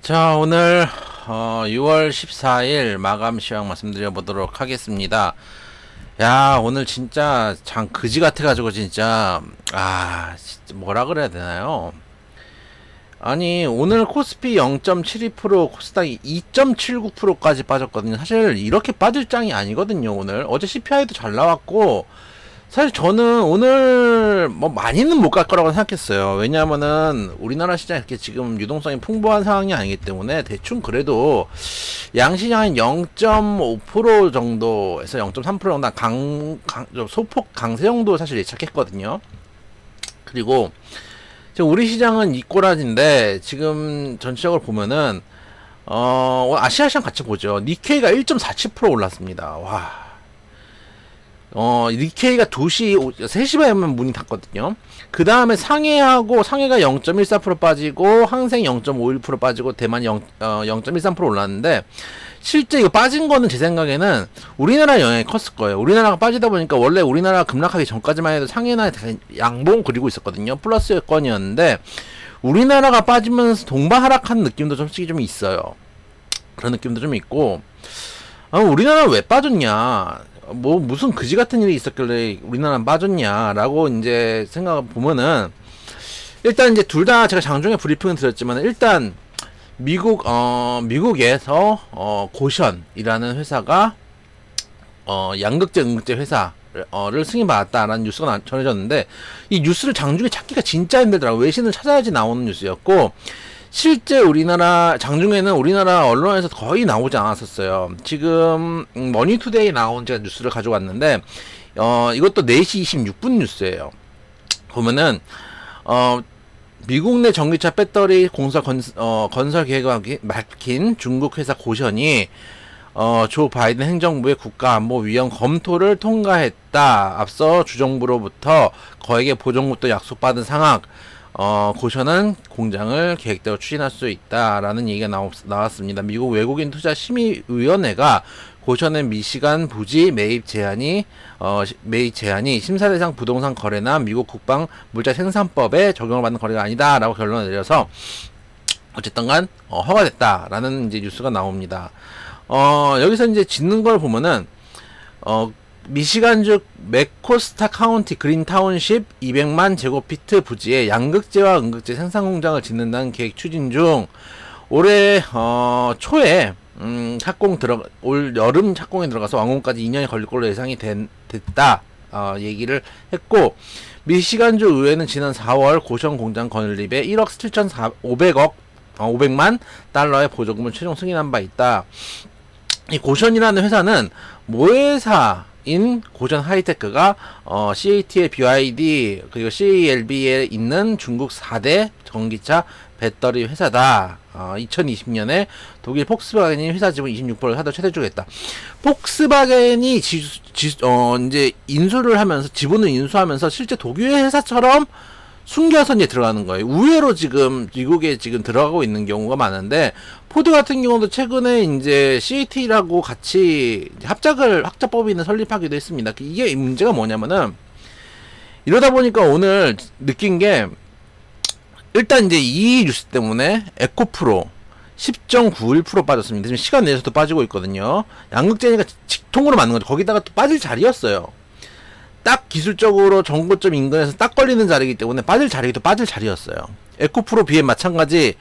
자, 오늘 6월 14일 마감 시황 말씀드려 보도록 하겠습니다. 야, 오늘 진짜 장 그지 같아 가지고 진짜 진짜 뭐라 그래야 되나요? 아니, 오늘 코스피 0.72%, 코스닥이 2.79%까지 빠졌거든요. 사실 이렇게 빠질 장이 아니거든요. 오늘 어제 CPI도 잘 나왔고, 사실 저는 오늘 뭐 많이는 못 갈 거라고 생각했어요. 왜냐하면은 우리나라 시장이 이렇게 지금 유동성이 풍부한 상황이 아니기 때문에 대충 그래도 양시장 한 0.5% 정도에서 0.3% 정도 좀 소폭 강세 정도 사실 예측했거든요. 그리고 지금 우리 시장은 이꼬라지인데 지금 전체적으로 보면은 아시아 시장 같이 보죠. 니케이가 1.47% 올랐습니다. 와. 니케이가 3시 반에만 문이 닫거든요. 그 다음에 상해가 0.14% 빠지고, 항생 0.51% 빠지고, 대만 0.13% 올랐는데, 실제 이거 빠진 거는 제 생각에는 우리나라 영향이 컸을 거예요. 우리나라가 빠지다 보니까 원래 우리나라 급락하기 전까지만 해도 상해나 양봉 그리고 있었거든요. 플러스권이었는데, 우리나라가 빠지면서 동반 하락한 느낌도 솔직히 좀 있어요. 그런 느낌도 좀 있고, 우리나라 왜 빠졌냐? 뭐 무슨 그지 같은 일이 있었길래 우리나라는 빠졌냐라고 이제 생각을 보면은, 일단 이제 둘 다 제가 장중에 브리핑을 드렸지만, 일단 미국에서 고션이라는 회사가 양극재 응급제 회사를 승인받았다라는 뉴스가 전해졌는데, 이 뉴스를 장중에 찾기가 진짜 힘들더라고요. 외신을 찾아야지 나오는 뉴스였고, 실제 우리나라 장중에는 우리나라 언론에서 거의 나오지 않았었어요. 지금 머니투데이 나온 제가 뉴스를 가져왔는데, 이것도 4시 26분 뉴스예요. 보면은 미국 내 전기차 배터리 공사 건설 계획이 막힌 중국 회사 고션이 조 바이든 행정부의 국가안보 위원 검토를 통과했다. 앞서 주정부로부터 거액의 보조금도 약속받은 상황. 고션은 공장을 계획대로 추진할 수 있다라는 얘기가 나왔습니다. 미국 외국인 투자 심의위원회가 고션의 미시간 부지 매입 제한이 심사 대상 부동산 거래나 미국 국방 물자 생산법에 적용을 받는 거래가 아니다라고 결론을 내려서 어쨌든간 허가됐다라는 이제 뉴스가 나옵니다. 여기서 이제 짓는 걸 보면은 미시간주 메코스타 카운티 그린 타운십 200만 제곱피트 부지에 양극재와 음극재 생산 공장을 짓는다는 계획 추진 중, 올해 초에 올 여름 착공에 들어가서 완공까지 2년이 걸릴 걸로 예상이 됐다 얘기를 했고, 미시간주 의회는 지난 4월 고션 공장 건립에 1억 7,500만 달러의 보조금을 최종 승인한 바 있다. 이 고션이라는 회사는 모회사인 고션 하이테크가 CATL, BYD 그리고 CALB에 있는 중국 4대 전기차 배터리 회사다. 2020년에 독일 폭스바겐이 회사 지분 26%를 사도 최대주겠다. 폭스바겐이 이제 인수를 하면서, 지분을 인수하면서 실제 독일 회사처럼 숨겨서 이제 들어가는 거예요. 우회로 지금 미국에 지금 들어가고 있는 경우가 많은데, 포드 같은 경우도 최근에 이제 CAT라고 같이 합작법인을 설립하기도 했습니다. 이게 문제가 뭐냐면은, 이러다 보니까 오늘 느낀 게, 일단 이제 이 뉴스 때문에 에코프로 10.91% 빠졌습니다. 지금 시간 내에서도 빠지고 있거든요. 양극재니까 직통으로 맞는 거죠. 거기다가 또 빠질 자리였어요. 딱 기술적으로 정고점 인근에서 딱 걸리는 자리이기 때문에 빠질 자리였어요. 에코프로 BM 마찬가지.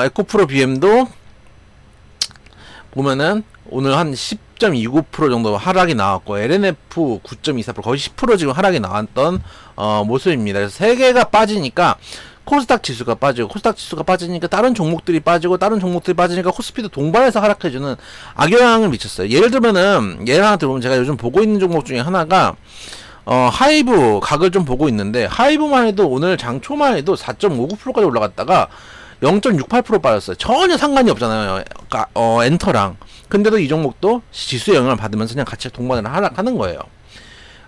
에코프로 BM도 보면은 오늘 한 10.29% 정도 하락이 나왔고, LNF 9.24% 거의 10% 지금 하락이 나왔던 모습입니다. 그래서 세 개가 빠지니까 코스닥 지수가 빠지니까 다른 종목들이 빠지고, 다른 종목들이 빠지니까 코스피도 동반해서 하락해주는 악영향을 미쳤어요. 예를 들면은, 예를 하나 들어보면, 제가 요즘 보고 있는 종목 중에 하나가 하이브 각을 좀 보고 있는데, 하이브만 해도 오늘 장초만 해도 4.59%까지 올라갔다가 0.68% 빠졌어요. 전혀 상관이 없잖아요. 엔터랑. 근데도 이 종목도 지수의 영향을 받으면서 그냥 같이 동반을 하락하는 거예요.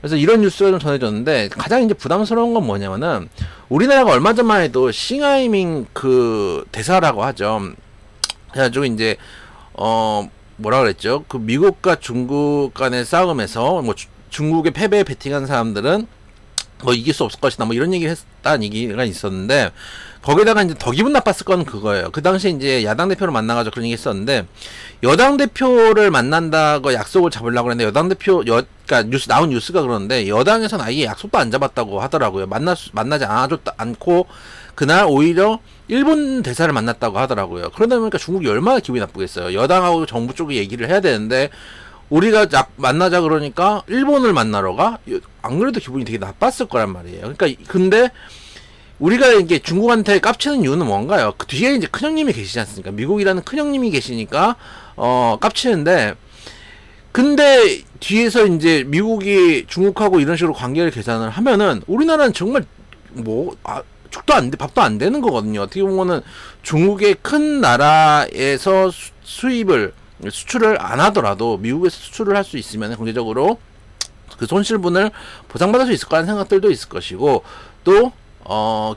그래서 이런 뉴스가 좀 전해졌는데, 가장 이제 부담스러운 건 뭐냐면은, 우리나라가 얼마 전만 해도 싱하이밍 그 대사라고 하죠. 그래가지고 이제 뭐라 그랬죠? 그 미국과 중국 간의 싸움에서 뭐 중국의 패배에 베팅한 사람들은 뭐 이길 수 없을 것이다 뭐 이런 얘기를 했다는 얘기가 있었는데, 거기다가 이제 더 기분 나빴을 건 그거예요. 그 당시에 이제 야당 대표를 만나가지고 그런 얘기 했었는데, 여당 대표를 만난다고 약속을 잡으려고 했는데, 여당 대표 그러니까 나온 뉴스가 그러는데, 여당에서는 아예 약속도 안 잡았다고 하더라고요. 만나지 않고 그날 오히려 일본 대사를 만났다고 하더라고요. 그러다 보니까 중국이 얼마나 기분이 나쁘겠어요. 여당하고 정부 쪽이 얘기를 해야 되는데, 우리가 만나자 그러니까 일본을 만나러 가? 안 그래도 기분이 되게 나빴을 거란 말이에요. 그러니까 근데 우리가 이게 중국한테 깝치는 이유는 뭔가요? 그 뒤에 이제 큰형님이 계시지 않습니까? 미국이라는 큰형님이 계시니까 깝치는데, 근데 뒤에서 이제 미국이 중국하고 이런 식으로 관계를 개선을 하면은 우리나라는 정말 죽도 안 돼, 밥도 안 되는 거거든요. 어떻게 보면은 중국의 큰 나라에서 수출을 안 하더라도 미국에서 수출을 할 수 있으면 경제적으로 그 손실분을 보상받을 수 있을 거라는 생각들도 있을 것이고, 또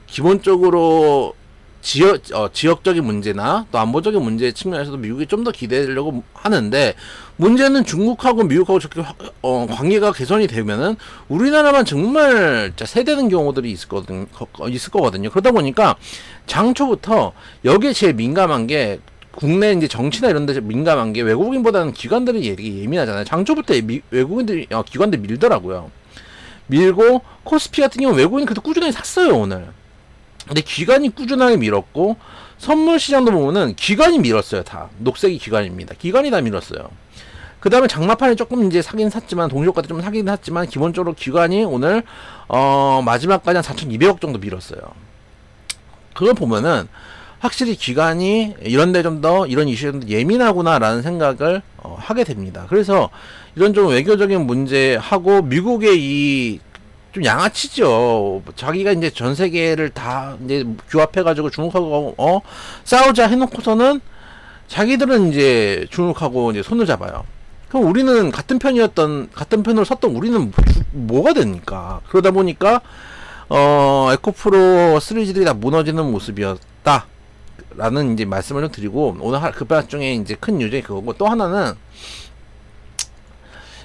기본적으로 지역적인 문제나 또 안보적인 문제 측면에서도 미국이 좀 더 기대하려고 하는데, 문제는 중국하고 미국하고 저렇게 관계가 개선이 되면은 우리나라만 정말 세대는 경우들이 있을 거거든요. 그러다 보니까 장초부터 여기에 제일 민감한 게, 국내 이제 정치나 이런 데 민감한 게 외국인보다는 기관들이 예민하잖아요. 장초부터 외국인들이 기관들 밀더라고요. 밀고 코스피 같은 경우 외국인 그래도 꾸준하게 샀어요 오늘. 근데 기관이 꾸준하게 밀었고, 선물 시장도 보면은 기관이 밀었어요. 다 녹색이 기관입니다. 기관이 다 밀었어요. 그 다음에 장마판에 조금 이제 사긴 샀지만, 동시효과 때 좀 사긴 샀지만, 기본적으로 기관이 오늘 마지막까지 한 4,200억 정도 밀었어요. 그걸 보면은 확실히 기관이 이런데 좀 더 이런 이슈에 좀 더 예민하구나라는 생각을 하게 됩니다. 그래서 이런 좀 외교적인 문제하고 미국의 이 좀 양아치죠. 자기가 이제 전 세계를 다 이제 규합해가지고 중국하고 싸우자 해놓고서는 자기들은 이제 중국하고 이제 손을 잡아요. 그럼 우리는 같은 편으로 섰던 우리는 뭐가 됩니까? 그러다 보니까 에코프로 3G들이 다 무너지는 모습이었다 라는 이제 말씀을 좀 드리고, 오늘 급bat 중에 이제 큰 뉴스가 그거고, 또 하나는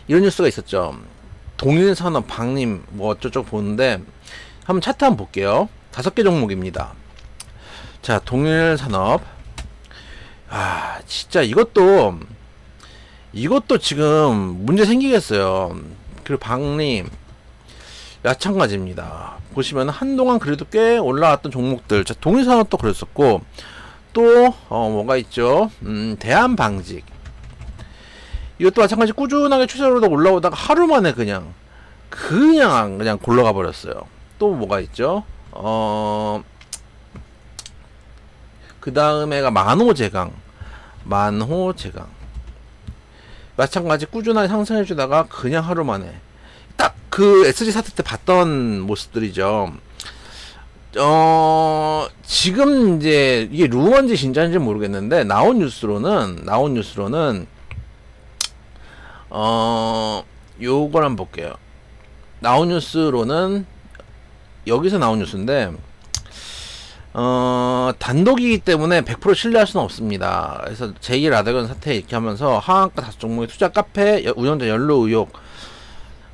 이런 뉴스가 있었죠. 동일산업 박림 뭐 어쩌고 보는데, 한번 차트 한번 볼게요. 5개 종목입니다. 자, 동일산업. 진짜 이것도 지금 문제 생기겠어요. 그리고 박림 마찬가지입니다. 보시면 한동안 그래도 꽤 올라왔던 종목들, 자, 동일산업도 그랬었고, 또 뭐가 있죠? 대한방직, 이것도 마찬가지 꾸준하게 추세로도 올라오다가 하루 만에 그냥 골러가 버렸어요. 또 뭐가 있죠? 그 다음에가 만호제강 마찬가지 꾸준하게 상승해 주다가 그냥 하루 만에 딱 그 SG 사태 때 봤던 모습들이죠. 지금 이제 이게 루머인지 진짜인지 모르겠는데, 나온 뉴스로는 요걸 한번 볼게요. 나온 뉴스로는, 여기서 나온 뉴스인데, 단독이기 때문에 100% 신뢰할 수는 없습니다. 그래서 제2라데건 사태 이렇게 하면서 하한가 5종목의 투자 카페 운영자 연루 의혹,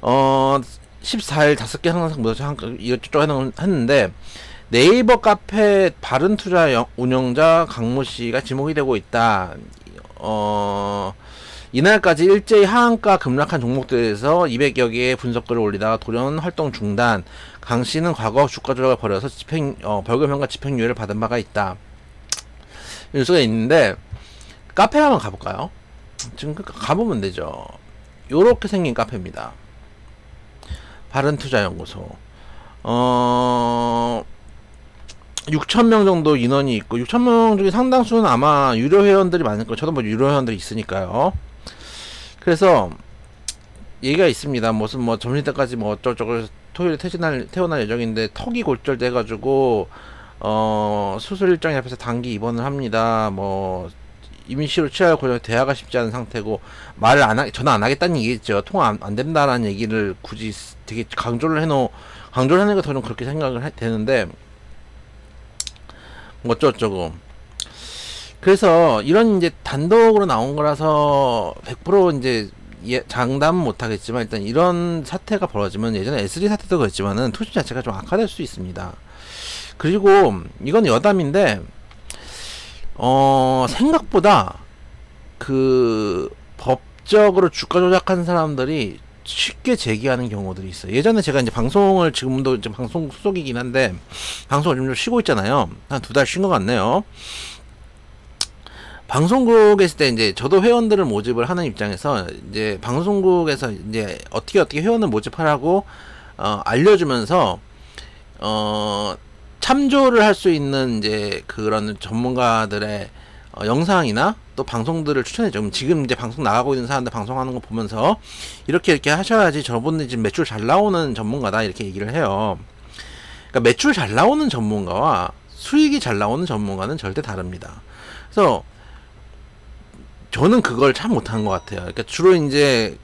14일 5개 상승 무너져 이것저것 했는데, 네이버 카페 바른투자 운영자 강모씨가 지목이 되고 있다. 이날까지 일제히 하한가 급락한 종목들에서 200여 개의 분석글을 올리다가 돌연 활동 중단. 강씨는 과거 주가 조작을 벌여서 벌금형과 집행유예를 받은 바가 있다. 뉴스가 있는데, 카페 한번 가볼까요? 지금 가보면 되죠. 요렇게 생긴 카페입니다. 바른투자연구소. 6,000명 정도 인원이 있고, 6,000명 중에 상당수는 아마 유료 회원들이 많을 거예요. 저도 뭐 유료 회원들이 있으니까요. 그래서 얘기가 있습니다. 무슨 뭐 점심때까지 뭐 어쩌고저쩌고 토요일에 퇴원할 예정인데 턱이 골절돼가지고 수술 일정이 잡혀서 단기 입원을 합니다. 뭐 임시로 치아를 고려 대화가 쉽지 않은 상태고, 전화 안 하겠다는 얘기겠죠. 통화 안 된다라는 얘기를 굳이 되게 강조를 하는 게 더 좀 그렇게 생각을 되는데, 뭐 어쩌고저쩌고. 그래서 이런 이제 단독으로 나온 거라서 100% 이제 장담은 못하겠지만 일단 이런 사태가 벌어지면 예전에 S3 사태도 그랬지만은 투심 자체가 좀 악화될 수 있습니다. 그리고 이건 여담인데 생각보다 그 법적으로 주가 조작한 사람들이 쉽게 제기하는 경우들이 있어요. 예전에 제가 이제 방송을 지금도 이제 방송 소속이긴 한데 방송을 좀 쉬고 있잖아요. 한 2달 쉰 것 같네요. 방송국에 있을 때 이제 저도 회원들을 모집을 하는 입장에서 이제 방송국에서 이제 어떻게 회원을 모집하라고 알려주면서 참조를 할 수 있는 이제 그런 전문가들의 영상이나 또 방송들을 추천해줘. 지금 이제 방송 나가고 있는 사람들 방송하는 거 보면서 이렇게 하셔야지 저분들이 지금 매출 잘 나오는 전문가다 이렇게 얘기를 해요. 그러니까 매출 잘 나오는 전문가와 수익이 잘 나오는 전문가는 절대 다릅니다. 그래서 저는 그걸 참 못한 것 같아요. 그러니까 주로 이제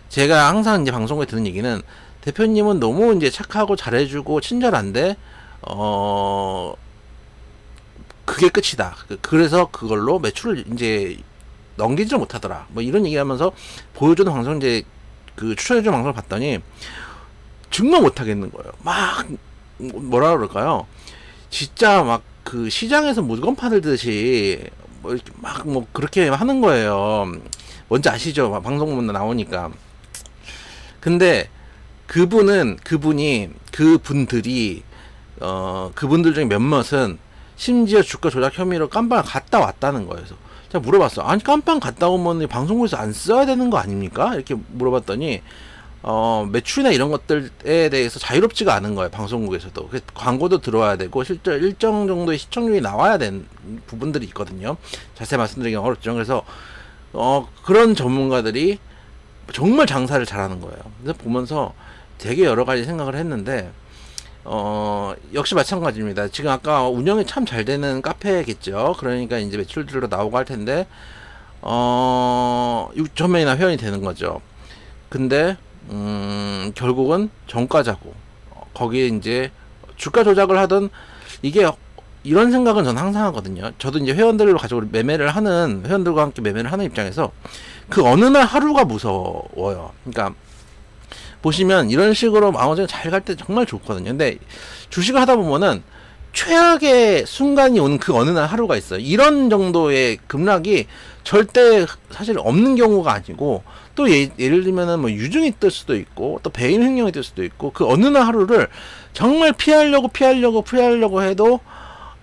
제가 항상 이제 방송에 듣는 얘기는 대표님은 너무 이제 착하고 잘해주고 친절한데 그게 끝이다. 그래서 그걸로 매출을 이제 넘기지를 못하더라. 뭐 이런 얘기하면서 보여주는 방송 이제 추천해주는 방송을 봤더니 정말 못하겠는 거예요. 막 뭐라 그럴까요? 진짜 막 시장에서 물건 파들듯이 뭐 이렇게 막 뭐 그렇게 하는 거예요. 뭔지 아시죠? 방송문 나오니까. 근데 그분들이 그분들 중에 몇몇은 심지어 주가 조작 혐의로 깜빵을 갔다 왔다는 거예요. 그래서 제가 물어봤어. 아니 깜빵 갔다 오면 방송국에서 안 써야 되는 거 아닙니까? 이렇게 물어봤더니 매출이나 이런 것들에 대해서 자유롭지가 않은 거예요. 방송국에서도. 광고도 들어와야 되고 실제 일정 정도의 시청률이 나와야 되는 부분들이 있거든요. 자세히 말씀드리기 어렵죠. 그래서 그런 전문가들이 정말 장사를 잘하는 거예요. 그래서 보면서 되게 여러 가지 생각을 했는데 역시 마찬가지입니다. 지금 아까 운영이 참 잘 되는 카페겠죠. 그러니까 이제 매출들로 나오고 할 텐데 6천 명이나 회원이 되는 거죠. 근데 결국은 정가자고 거기에 이제 주가 조작을 하던 이게 이런 생각은 저는 항상 하거든요. 저도 이제 회원들을 가지고 회원들과 함께 매매를 하는 입장에서 그 어느 날 하루가 무서워요. 그러니까 보시면 이런 식으로 마음이 잘 갈 때 정말 좋거든요. 근데 주식을 하다 보면은 최악의 순간이 오는 그 어느 날 하루가 있어요. 이런 정도의 급락이 절대 사실 없는 경우가 아니고 또 예를 들면은 뭐 유증이 뜰 수도 있고 또 배임 횡령이 뜰 수도 있고 그 어느 날 하루를 정말 피하려고 해도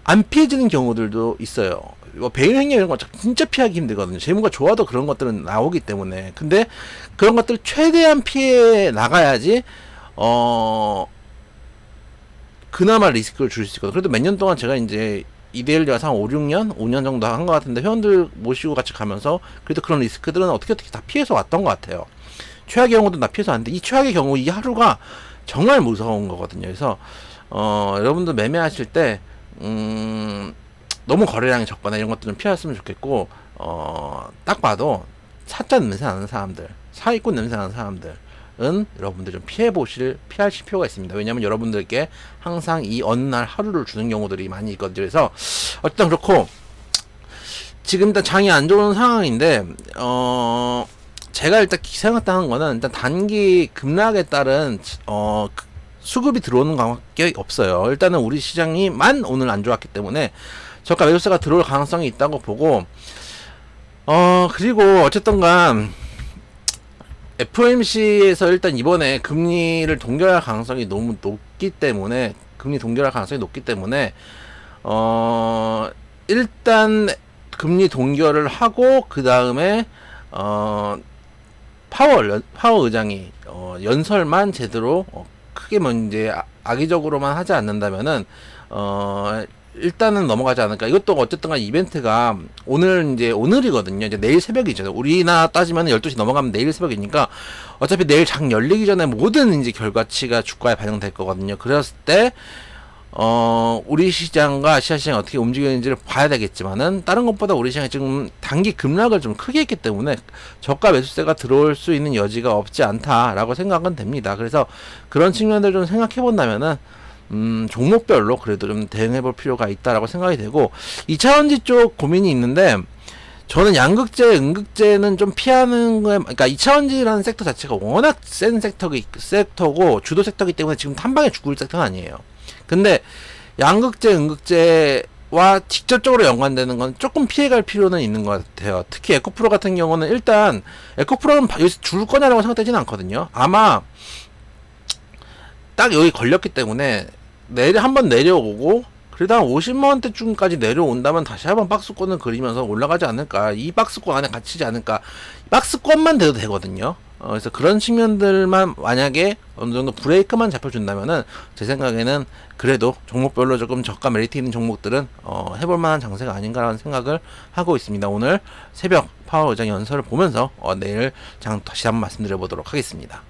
안 피해지는 경우들도 있어요. 뭐 배임 횡령 이런 거 진짜 피하기 힘들거든요. 재무가 좋아도 그런 것들은 나오기 때문에. 근데 그런 것들 최대한 피해 나가야지 그나마 리스크를 줄 수 있거든요. 그래도 몇 년 동안 제가 이제 2대1 여서 한 5, 6년? 5년 정도 한 것 같은데 회원들 모시고 같이 가면서 그래도 그런 리스크들은 어떻게 다 피해서 왔던 것 같아요. 최악의 경우도 다 피해서 왔는데 이 최악의 경우 이 하루가 정말 무서운 거거든요. 그래서 여러분들 매매하실 때 너무 거래량이 적거나 이런 것들은 피하셨으면 좋겠고 딱 봐도 사자 냄새 나는 사람들, 사기꾼 냄새 나는 사람들은 여러분들 좀 피하실 필요가 있습니다. 왜냐면 여러분들께 항상 이 어느 날 하루를 주는 경우들이 많이 있거든요. 그래서 어쨌든 그렇고 지금 일단 장이 안 좋은 상황인데 제가 일단 생각하는 거는 일단 단기 급락에 따른 수급이 들어오는 것밖에 없어요. 일단은 우리 시장이만 오늘 안 좋았기 때문에 저가 매도세가 들어올 가능성이 있다고 보고 그리고 어쨌든간 FOMC에서 일단 이번에 금리를 동결할 가능성이 너무 높기 때문에 일단 금리 동결을 하고 그 다음에 파워 의장이 연설만 제대로 크게 뭐 이제 악의적으로만 하지 않는다면은 일단은 넘어가지 않을까. 이것도 어쨌든 간 이벤트가 오늘이거든요. 이제 내일 새벽이죠. 우리나라 따지면 12시 넘어가면 내일 새벽이니까 어차피 내일 장 열리기 전에 모든 이제 결과치가 주가에 반영될 거거든요. 그랬을 때 우리 시장과 아시아 시장이 어떻게 움직이는지를 봐야 되겠지만은 다른 것보다 우리 시장이 지금 단기 급락을 좀 크게 했기 때문에 저가 매수세가 들어올 수 있는 여지가 없지 않다라고 생각은 됩니다. 그래서 그런 측면들 좀 생각해 본다면은 종목별로 그래도 좀 대응해 볼 필요가 있다라고 생각이 되고 2차원지 쪽 고민이 있는데 저는 양극재, 음극재는 좀 피하는 거에, 그러니까 2차원지라는 섹터 자체가 워낙 센 섹터고, 주도 섹터이기 때문에 지금 한 방에 죽을 섹터는 아니에요. 근데, 양극재, 음극재와 직접적으로 연관되는 건 조금 피해갈 필요는 있는 것 같아요. 특히 에코프로 같은 경우는 일단, 에코프로는 여기서 죽을 거냐라고 생각되지는 않거든요. 아마, 딱 여기 걸렸기 때문에, 한번 내려오고, 그러다 50만원대쯤까지 내려온다면 다시 한번 박스권을 그리면서 올라가지 않을까. 이 박스권 안에 갇히지 않을까. 박스권만 돼도 되거든요. 그래서 그런 측면들만 만약에 어느 정도 브레이크만 잡혀준다면은 제 생각에는 그래도 종목별로 조금 저가 메리트 있는 종목들은 해볼 만한 장세가 아닌가라는 생각을 하고 있습니다. 오늘 새벽 파월 의장 연설을 보면서 내일 장 다시 한번 말씀드려 보도록 하겠습니다.